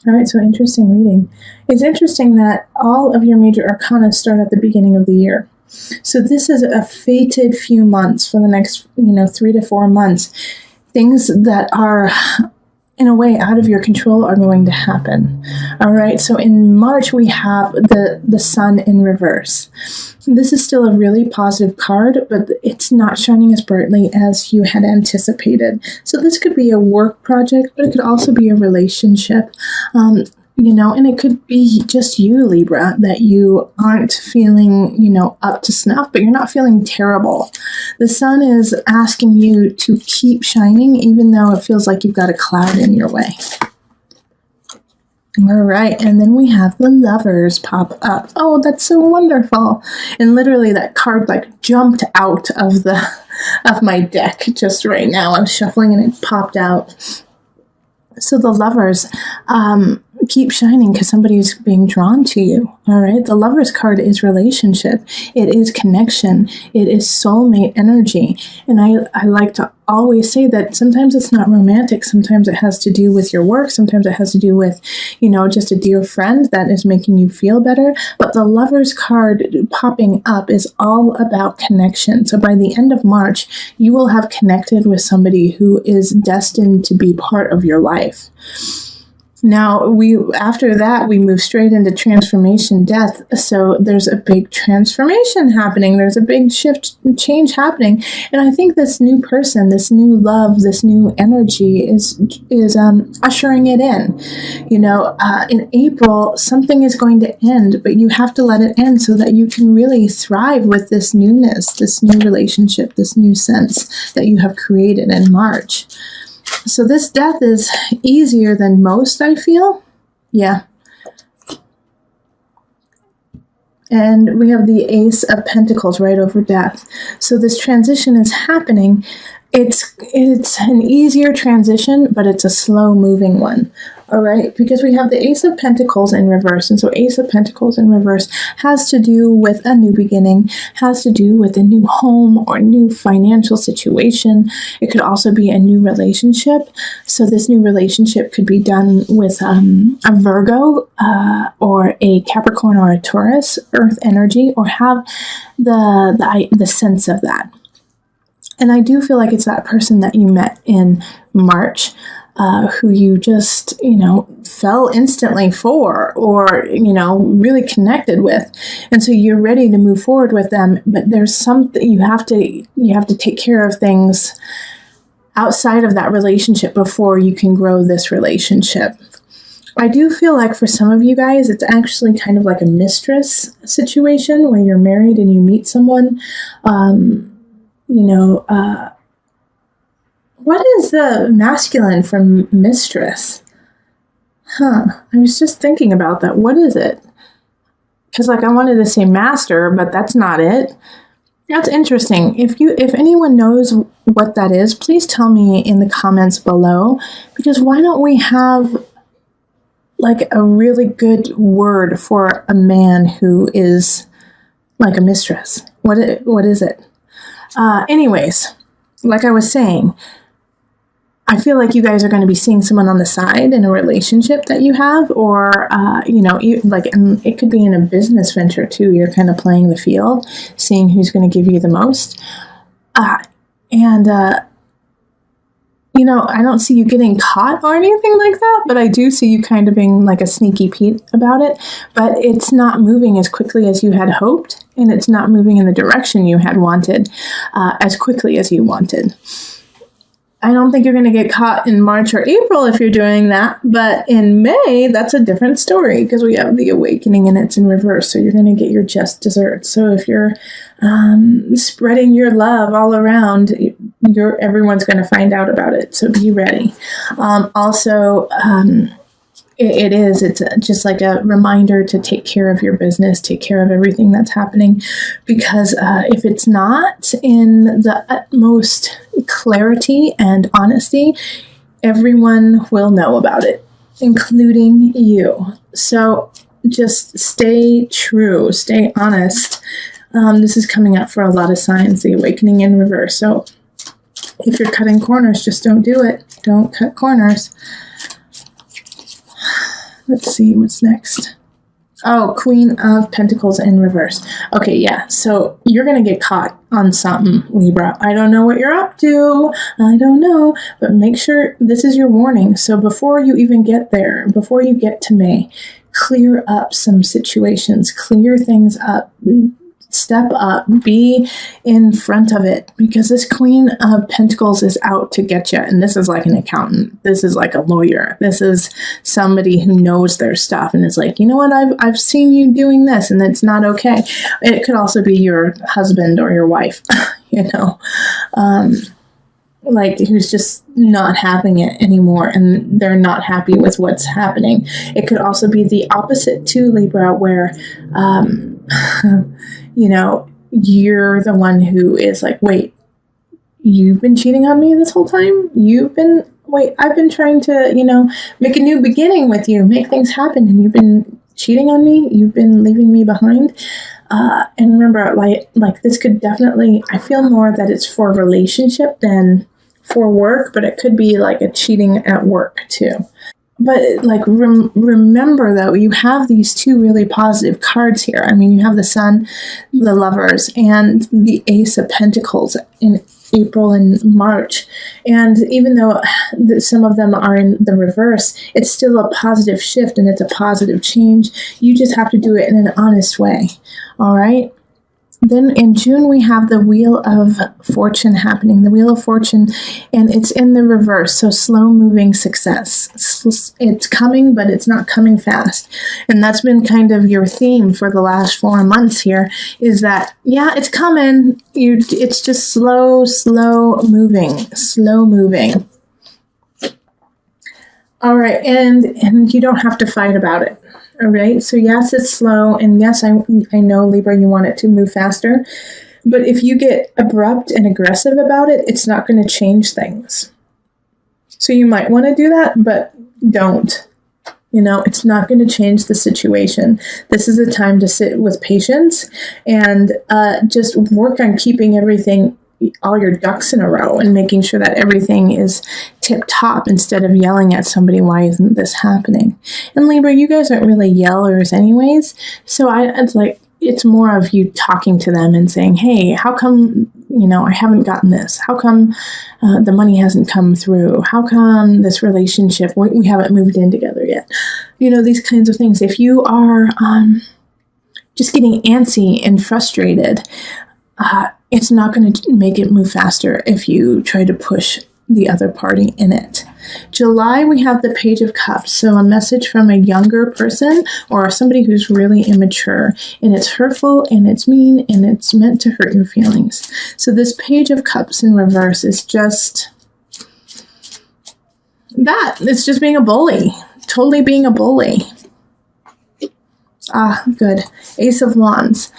All right, so interesting reading. It's interesting that all of your major arcana start at the beginning of the year. So this is a fated few months for the next, 3 to 4 months. Things that are, in a way, out of your control are going to happen. All right, so in March, we have the sun in reverse. This is still a really positive card, but it's not shining as brightly as you had anticipated. So this could be a work project, but it could also be a relationship. And it could be just you, Libra, that you aren't feeling, up to snuff, but you're not feeling terrible. The sun is asking you to keep shining, even though it feels like you've got a cloud in your way. All right, and then we have the Lovers pop up. Oh, that's so wonderful. And literally that card jumped out of my deck just right now. I was shuffling and it popped out. So the Lovers, keep shining because somebody's being drawn to you. All right. The Lovers card is relationship. It is connection. It is soulmate energy. And I like to always say that sometimes it's not romantic. Sometimes it has to do with your work. Sometimes it has to do with, just a dear friend that is making you feel better. But the Lovers card popping up is all about connection. So by the end of March, you will have connected with somebody who is destined to be part of your life. Now, after that, we move straight into transformation death. So there's a big transformation happening. There's a big change happening. And I think this new person, this new love, this new energy is ushering it in. In April, something is going to end, but you have to let it end so that you can really thrive with this newness, this new relationship, this new sense that you have created in March. So this death is easier than most, I feel. Yeah. And we have the Ace of Pentacles right over death. So this transition is happening. It's an easier transition, but it's a slow moving one. All right, because we have the Ace of Pentacles in reverse. And so Ace of Pentacles in reverse has to do with a new beginning, has to do with a new home or new financial situation. It could also be a new relationship. So this new relationship could be done with a Virgo or a Capricorn or a Taurus, Earth energy, or have the sense of that. And I do feel like it's that person that you met in March, who you just, fell instantly for or, really connected with. And so you're ready to move forward with them, but there's something you have to take care of things outside of that relationship before you can grow this relationship. I do feel like for some of you guys, it's actually kind of like a mistress situation where you're married and you meet someone, what is the masculine from mistress? I was just thinking about that. What is it? Because I wanted to say master, but that's not it. That's interesting. If anyone knows what that is, please tell me in the comments below. Because why don't we have a really good word for a man who is like a mistress? What is it? Anyways, like I was saying, I feel like you guys are going to be seeing someone on the side in a relationship that you have, or, and it could be in a business venture too. You're kind of playing the field, seeing who's going to give you the most. I don't see you getting caught or anything like that, but I do see you kind of being like a sneaky Pete about it, but it's not moving as quickly as you had hoped, and it's not moving in the direction you had wanted as quickly as you wanted. I don't think you're going to get caught in March or April if you're doing that, but in May, that's a different story because we have the awakening and it's in reverse, so you're going to get your just desserts. So if you're spreading your love all around, everyone's going to find out about it, so be ready. It's just like a reminder to take care of your business, take care of everything that's happening, because if it's not in the utmost clarity and honesty, everyone will know about it, including you. So just stay true, stay honest. This is coming up for a lot of signs, the awakening in reverse. So if you're cutting corners, just don't do it. Don't cut corners. Let's see what's next. Oh, Queen of Pentacles in reverse. Okay, yeah. So you're going to get caught on something, Libra. I don't know what you're up to. I don't know. But make sure this is your warning. So before you even get there, before you get to May, clear up some situations. Clear things up. Step up, be in front of it, because this Queen of Pentacles is out to get you. And this is like an accountant. This is like a lawyer. This is somebody who knows their stuff. And it's like, you know what? I've seen you doing this and it's not okay. It could also be your husband or your wife, like who's just not having it anymore and they're not happy with what's happening. It could also be the opposite too, Libra, where, you're the one who is like, wait, you've been cheating on me this whole time? I've been trying to, make a new beginning with you, make things happen, and you've been cheating on me? You've been leaving me behind? And remember, like this could definitely, I feel more that it's for relationship than for work, but it could be like a cheating at work too. But like, remember though, you have these two really positive cards here. I mean, you have the Sun, the Lovers, and the Ace of Pentacles in April and March. And even though some of them are in the reverse, it's still a positive shift and it's a positive change. You just have to do it in an honest way. All right. Then in June, we have the Wheel of Fortune happening, the Wheel of Fortune, and it's in the reverse, so slow-moving success. It's coming, but it's not coming fast. And that's been kind of your theme for the last 4 months here, is that, yeah, it's coming. It's just slow moving. All right, and you don't have to fight about it. All right, so yes, it's slow, and yes, I know, Libra, you want it to move faster, but if you get abrupt and aggressive about it, it's not going to change things. So you might want to do that, but don't. It's not going to change the situation. This is a time to sit with patience and just work on keeping all your ducks in a row and making sure that everything is tip top instead of yelling at somebody, why isn't this happening? And Libra, you guys aren't really yellers anyways. So it's more of you talking to them and saying, hey, how come, I haven't gotten this? How come the money hasn't come through? How come this relationship, we haven't moved in together yet? These kinds of things. If you are just getting antsy and frustrated, it's not going to make it move faster if you try to push the other party in it. July, we have the Page of Cups. So a message from a younger person or somebody who's really immature, and it's hurtful and it's mean and it's meant to hurt your feelings. So this Page of Cups in reverse is just that. It's just being a bully, totally being a bully. Good. Ace of Wands.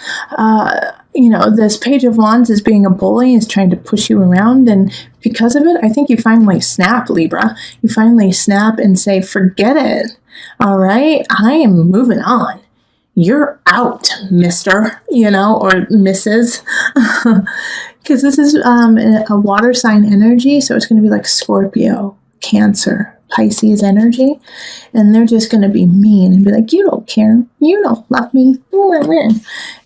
This Page of Wands is being a bully, is trying to push you around. And because of it, I think you finally snap, Libra. You finally snap and say, forget it. All right. I am moving on. You're out, mister, or Mrs. Because this is a water sign energy. So it's going to be like Scorpio, Cancer, Pisces energy, and they're just going to be mean and be like, you don't care, you don't love me,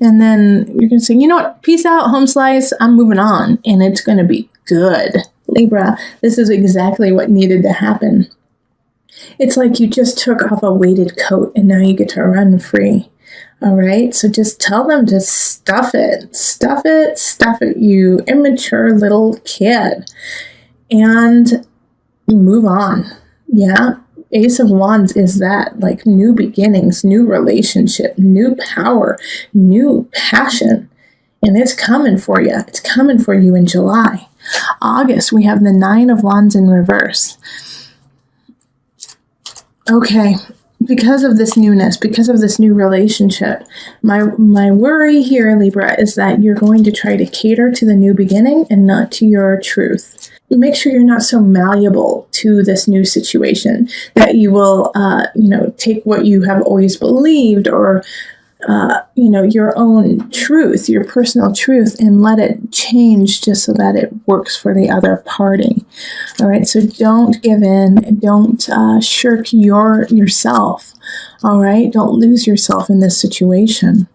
and then you're going to say, you know what, peace out, home slice, I'm moving on, and it's going to be good. Libra, this is exactly what needed to happen. It's like you just took off a weighted coat and now you get to run free. All right, so just tell them to stuff it, you immature little kid, and move on. Yeah, Ace of Wands is that, like, new beginnings, new relationship, new power, new passion. And it's coming for you. It's coming for you in July. August, we have the 9 of Wands in reverse. Okay, because of this newness, because of this new relationship, my worry here, Libra, is that you're going to try to cater to the new beginning and not to your truth. Make sure you're not so malleable to this new situation that you will, take what you have always believed or your own truth, your personal truth, and let it change just so that it works for the other party. All right. So don't give in. Don't shirk yourself. All right. Don't lose yourself in this situation.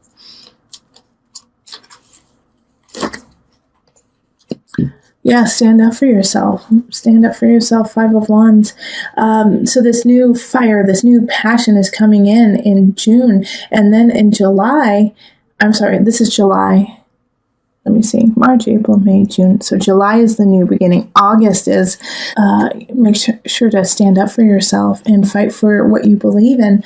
Yeah, stand up for yourself. Stand up for yourself, Five of Wands. So this new fire, this new passion is coming in June. And then in July, this is July. Let me see, March, April, May, June. So July is the new beginning. August is, make sure to stand up for yourself and fight for what you believe in.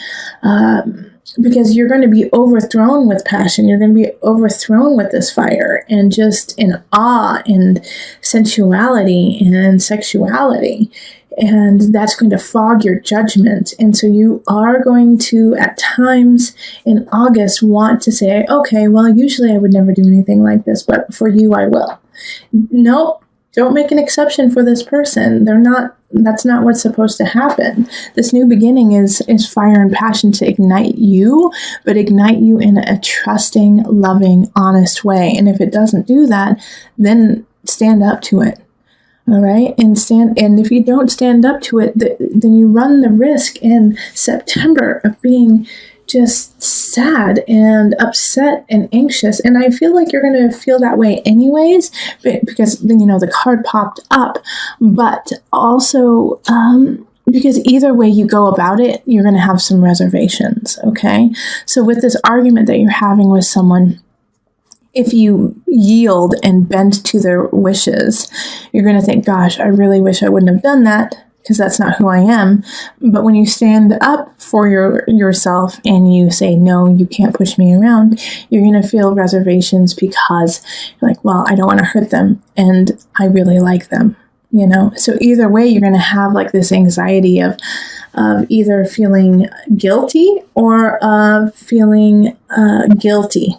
Because you're going to be overthrown with passion. You're going to be overthrown with this fire and just in awe and sensuality and sexuality. And that's going to fog your judgment. And so you are going to, at times in August, want to say, okay, well, usually I would never do anything like this, but for you, I will. Nope. Don't make an exception for this person. That's not what's supposed to happen. This new beginning is fire and passion to ignite you, but ignite you in a trusting, loving, honest way. And if it doesn't do that, then stand up to it. All right. And if you don't stand up to it, then you run the risk in September of being just sad and upset and anxious. And I feel like you're going to feel that way anyways, because, the card popped up, but also, because either way you go about it, you're going to have some reservations. Okay. So with this argument that you're having with someone, if you yield and bend to their wishes, you're going to think, gosh, I really wish I wouldn't have done that, because that's not who I am. But when you stand up for yourself and you say, no, you can't push me around, you're going to feel reservations because you're like, well, I don't want to hurt them and I really like them, So either way, you're going to have like this anxiety of either feeling guilty or of feeling guilty.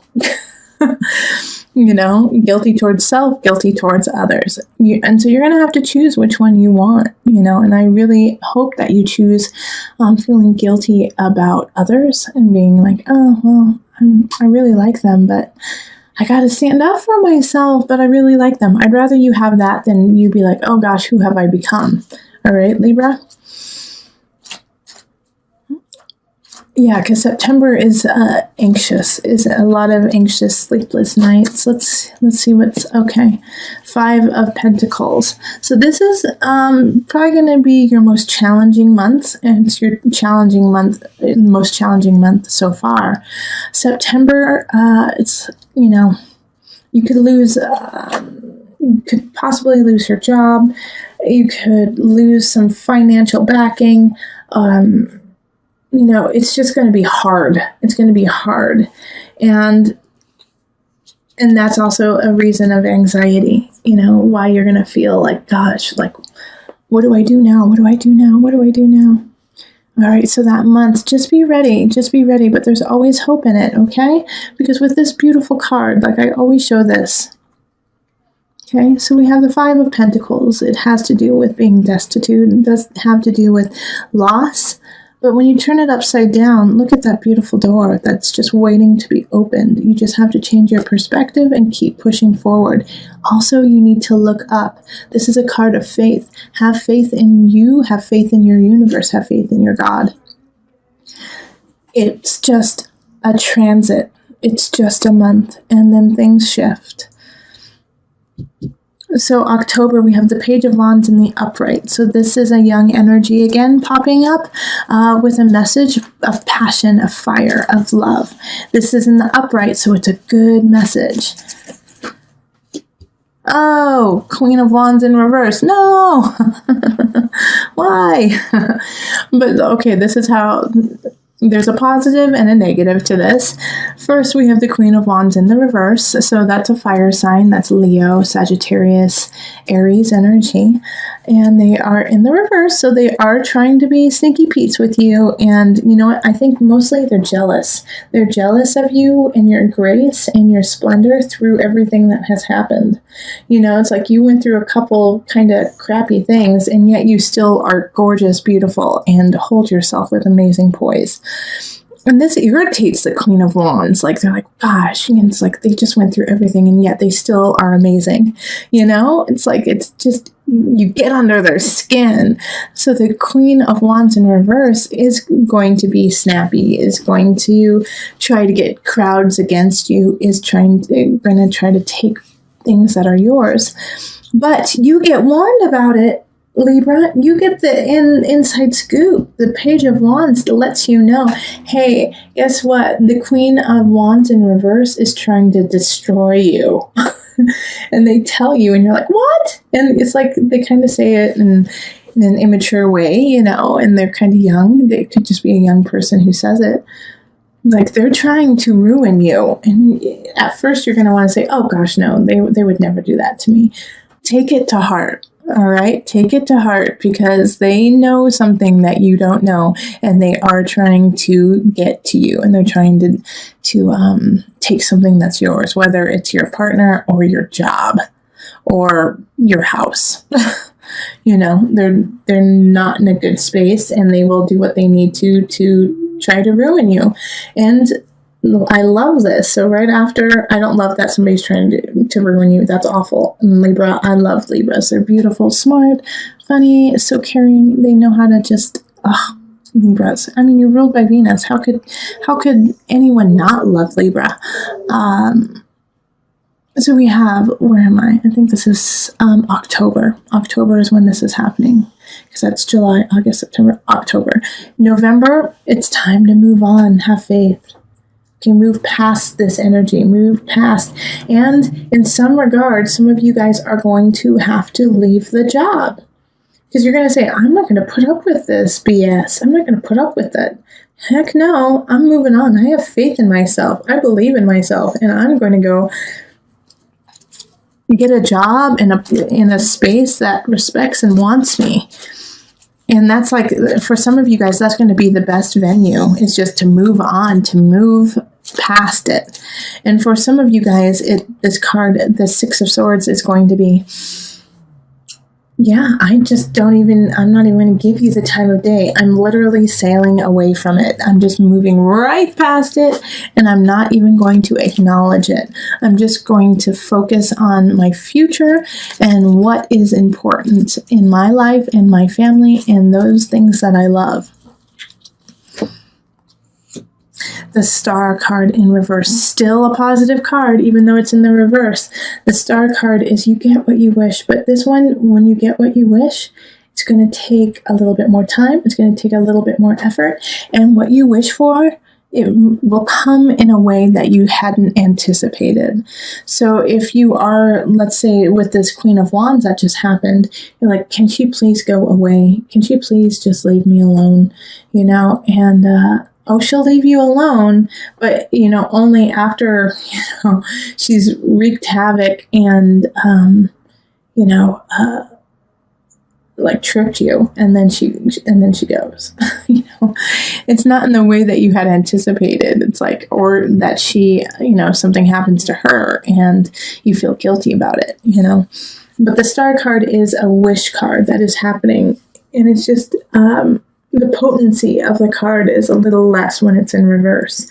Guilty towards self, guilty towards others. And so you're going to have to choose which one you want, and I really hope that you choose feeling guilty about others and being like, oh, well, I really like them, but I got to stand up for myself, but I really like them. I'd rather you have that than you be like, oh gosh, who have I become? All right, Libra. Yeah, because September is anxious, is a lot of anxious, sleepless nights. Let's see what's okay. 5 of Pentacles. So this is probably going to be your most challenging month, and it's your most challenging month so far. September, it's you could lose. You could possibly lose your job. You could lose some financial backing. It's just going to be hard. It's going to be hard. And that's also a reason of anxiety, why you're going to feel like, gosh, like, what do I do now? What do I do now? What do I do now? All right. So that month, just be ready, but there's always hope in it. Okay. Because with this beautiful card, like I always show this. Okay. So we have the 5 of Pentacles. It has to do with being destitute. It does have to do with loss. But when you turn it upside down, look at that beautiful door that's just waiting to be opened. You just have to change your perspective and keep pushing forward. Also, you need to look up. This is a card of faith. Have faith in you. Have faith in your universe. Have faith in your God. It's just a transit. It's just a month. And then things shift. So October, we have the Page of Wands in the upright. So this is a young energy again popping up with a message of passion, of fire, of love. This is in the upright, so it's a good message. Oh, Queen of Wands in reverse. No! Why? But okay, this is how... There's a positive and a negative to this. First, we have the Queen of Wands in the reverse. So that's a fire sign. That's Leo, Sagittarius, Aries energy. And they are in the reverse. So they are trying to be sneaky Pete's with you. And you know what? I think mostly they're jealous. They're jealous of you and your grace and your splendor through everything that has happened. It's like you went through a couple kind of crappy things, and yet you still are gorgeous, beautiful, and hold yourself with amazing poise. And this irritates the Queen of Wands. Like, they're like, gosh, and it's like they just went through everything and yet they still are amazing. You know, it's like, it's just, you get under their skin. So the Queen of Wands in reverse is going to be snappy, is going to try to get crowds against you, is going to try to take things that are yours. But you get warned about it, Libra. You get the inside scoop. The Page of Wands lets you know, hey, guess what? The Queen of Wands in reverse is trying to destroy you. And they tell you, and you're like, what? And it's like they kind of say it in an immature way, you know, and they're kind of young. They could just be a young person who says it. Like, they're trying to ruin you. And at first you're going to want to say, oh gosh, no, they would never do that to me. Take it to heart. All right, take it to heart, because they know something that you don't know, and they are trying to get to you, and they're trying to take something that's yours, whether it's your partner or your job or your house. You know, they're not in a good space, and they will do what they need to try to ruin you. And I love this. So right after, I don't love that somebody's trying to ruin you. That's awful. And Libra, I love Libras. They're beautiful, smart, funny, so caring. They know how to just, Libras. I mean, you're ruled by Venus. How could anyone not love Libra? So we have, where am I? I think this is October. October is when this is happening, because that's July, August, September, October. November, it's time to move on. Have faith. Okay, move past this energy, move past. And in some regards, some of you guys are going to have to leave the job, because you're going to say, I'm not going to put up with this BS. I'm not going to put up with it. Heck no, I'm moving on. I have faith in myself. I believe in myself, and I'm going to go get a job in a space that respects and wants me. And that's like, for some of you guys, that's going to be the best venue, is just to move on, to move past it. And for some of you guys, this card, the Six of Swords, is going to be, I'm not even going to give you the time of day. I'm literally sailing away from it. I'm just moving right past it, and I'm not even going to acknowledge it. I'm just going to focus on my future and what is important in my life and my family and those things that I love. The Star card in reverse, still a positive card, even though it's in the reverse. The Star card is you get what you wish, but this one, when you get what you wish, it's going to take a little bit more time. It's going to take a little bit more effort. And what you wish for, it will come in a way that you hadn't anticipated. So if you are, let's say, with this Queen of Wands that just happened, you're like, can she please go away? Can she please just leave me alone? You know, and, she'll leave you alone, but, you know, only after, you know, she's wreaked havoc and, like tripped you, and then she goes. You know, it's not in the way that you had anticipated. It's like, or that she, you know, something happens to her and you feel guilty about it, you know. But the Star card is a wish card that is happening, and it's just, the potency of the card is a little less when it's in reverse,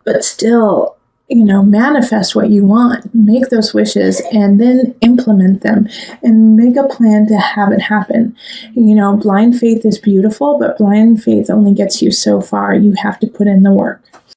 but still, you know, manifest what you want, make those wishes, and then implement them and make a plan to have it happen. You know, blind faith is beautiful, but blind faith only gets you so far. You have to put in the work.